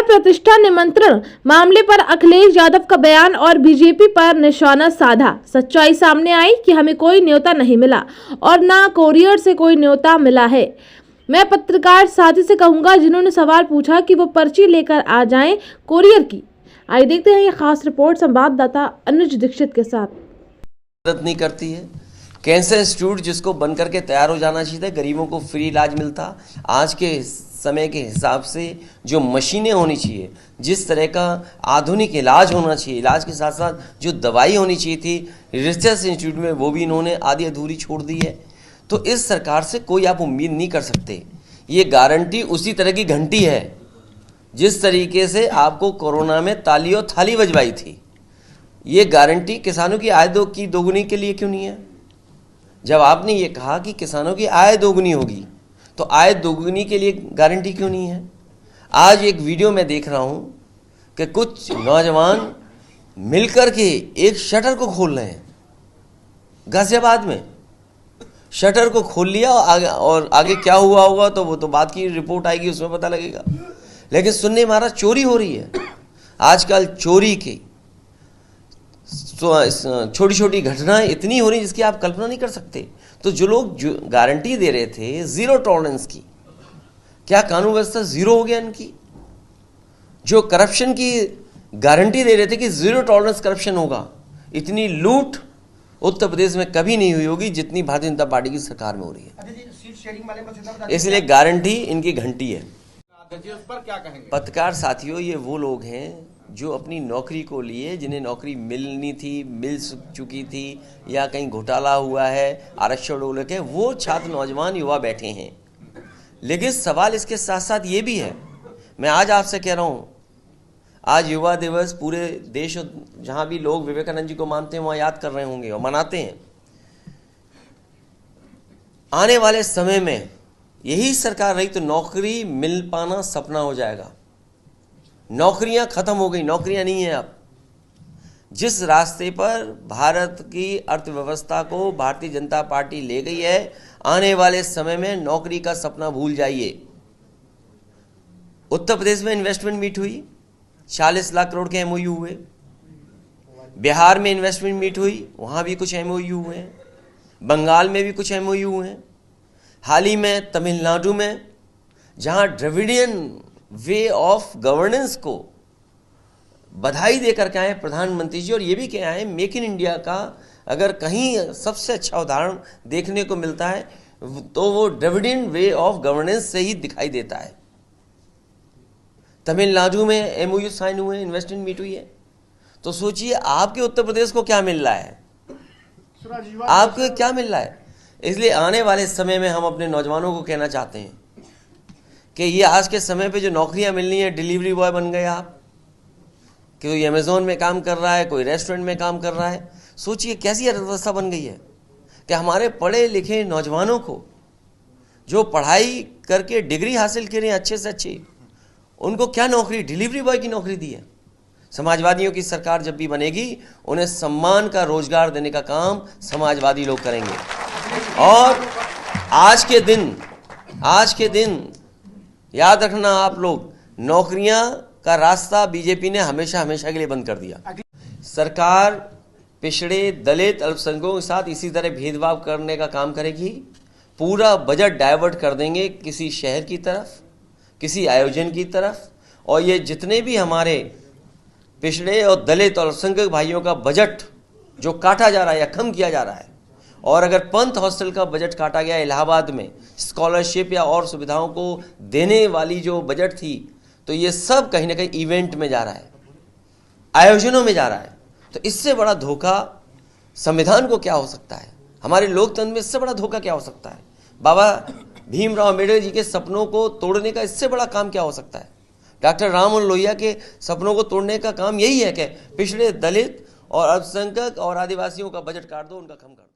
प्रतिष्ठा निमंत्रण मामले पर अखिलेश यादव का बयान और बीजेपी पर निशाना साधा। सच्चाई सामने आई कि हमें कोई न्योता नहीं मिला और ना कोरियर से कोई न्योता मिला है। मैं पत्रकार साथी से कहूंगा जिन्होंने सवाल पूछा कि वो पर्ची लेकर आ जाएं कोरियर की। आइए देखते हैं ये खास रिपोर्ट संवाददाता अनुज दीक्षित के साथ। मदद नहीं करती है। कैंसर इंस्टीट्यूट जिसको बन करके तैयार हो जाना चाहिए, गरीबों को फ्री इलाज मिलता। आज के समय के हिसाब से जो मशीनें होनी चाहिए, जिस तरह का आधुनिक इलाज होना चाहिए, इलाज के साथ साथ जो दवाई होनी चाहिए थी रिसर्च इंस्टीट्यूट में, वो भी इन्होंने आधी अधूरी छोड़ दी है। तो इस सरकार से कोई आप उम्मीद नहीं कर सकते। ये गारंटी उसी तरह की घंटी है जिस तरीके से आपको कोरोना में ताली और थाली बजवाई थी। ये गारंटी किसानों की आय की दोगुनी के लिए क्यों नहीं है? जब आपने ये कहा कि किसानों की आय दोगुनी होगी, तो आय दोगुनी के लिए गारंटी क्यों नहीं है? आज एक वीडियो में देख रहा हूं कि कुछ नौजवान मिलकर के एक शटर को खोल रहे हैं। गाजियाबाद में शटर को खोल लिया और आगे क्या हुआ होगा तो वो तो बाद की रिपोर्ट आएगी, उसमें पता लगेगा। लेकिन सुनने मारा चोरी हो रही है। आजकल चोरी की छोटी छोटी घटनाएं इतनी हो रही जिसकी आप कल्पना नहीं कर सकते। तो जो लोग जो गारंटी दे रहे थे जीरो टॉलरेंस की, क्या कानून व्यवस्था जीरो हो गया इनकी? जो करप्शन की गारंटी दे रहे थे कि जीरो टॉलरेंस करप्शन होगा, इतनी लूट उत्तर प्रदेश में कभी नहीं हुई होगी जितनी भारतीय जनता पार्टी की सरकार में हो रही है। इसलिए गारंटी इनकी घंटी है। उस पर क्या कहेंगे? पत्रकार साथियों, ये वो लोग हैं जो अपनी नौकरी को लिए, जिन्हें नौकरी मिलनी थी, मिल चुकी थी, या कहीं घोटाला हुआ है, आरक्षण को लेकर, वो छात्र नौजवान युवा बैठे हैं। लेकिन सवाल इसके साथ साथ ये भी है, मैं आज आपसे कह रहा हूँ, आज युवा दिवस पूरे देश, जहाँ भी लोग विवेकानंद जी को मानते हैं वहाँ याद कर रहे होंगे और मनाते हैं। आने वाले समय में यही सरकार रही तो नौकरी मिल पाना सपना हो जाएगा। नौकरियां खत्म हो गई, नौकरियां नहीं है अब। जिस रास्ते पर भारत की अर्थव्यवस्था को भारतीय जनता पार्टी ले गई है, आने वाले समय में नौकरी का सपना भूल जाइए। उत्तर प्रदेश में इन्वेस्टमेंट मीट हुई, 40 लाख करोड़ के एमओयू हुए। बिहार में इन्वेस्टमेंट मीट हुई, वहां भी कुछ एमओयू हुए हैं। बंगाल में भी कुछ एमओयू हुए हैं। हाल ही में तमिलनाडु में, जहां द्रविडियन वे ऑफ गवर्नेंस को बधाई देकर के आए प्रधानमंत्री जी, और ये भी कह आए मेक इन इंडिया का अगर कहीं सबसे अच्छा उदाहरण देखने को मिलता है तो वो द्रविडियन वे ऑफ गवर्नेंस से ही दिखाई देता है। तमिलनाडु में एमओयू साइन हुए, इन्वेस्टमेंट मीट हुई है। तो सोचिए आपके उत्तर प्रदेश को क्या मिल रहा है, आपको क्या मिल रहा है। इसलिए आने वाले समय में हम अपने नौजवानों को कहना चाहते हैं कि ये आज के समय पे जो नौकरियां मिलनी है, डिलीवरी बॉय बन गए आप, कि कोई अमेजोन में काम कर रहा है, कोई रेस्टोरेंट में काम कर रहा है। सोचिए कैसी अर्थव्यवस्था बन गई है कि हमारे पढ़े लिखे नौजवानों को जो पढ़ाई करके डिग्री हासिल करें अच्छे से अच्छी, उनको क्या नौकरी, डिलीवरी बॉय की नौकरी दी है। समाजवादियों की सरकार जब भी बनेगी, उन्हें सम्मान का रोजगार देने का काम समाजवादी लोग करेंगे। और आज के दिन याद रखना आप लोग, नौकरियां का रास्ता बीजेपी ने हमेशा हमेशा के लिए बंद कर दिया। सरकार पिछड़े, दलित, अल्पसंख्यकों के साथ इसी तरह भेदभाव करने का काम करेगी। पूरा बजट डाइवर्ट कर देंगे किसी शहर की तरफ, किसी आयोजन की तरफ। और ये जितने भी हमारे पिछड़े और दलित और अल्पसंख्यक भाइयों का बजट जो काटा जा रहा है या कम किया जा रहा है, और अगर पंथ हॉस्टल का बजट काटा गया इलाहाबाद में, स्कॉलरशिप या और सुविधाओं को देने वाली जो बजट थी, तो ये सब कहीं ना कहीं इवेंट में जा रहा है, आयोजनों में जा रहा है। तो इससे बड़ा धोखा संविधान को क्या हो सकता है, हमारे लोकतंत्र में इससे बड़ा धोखा क्या हो सकता है? बाबा भीमराव अम्बेडकर जी के सपनों को तोड़ने का इससे बड़ा काम क्या हो सकता है? डॉक्टर राममनोहर लोहिया के सपनों को तोड़ने का काम यही है कि पिछड़े, दलित और अल्पसंख्यक और आदिवासियों का बजट काट दो, उनका कम कर दो।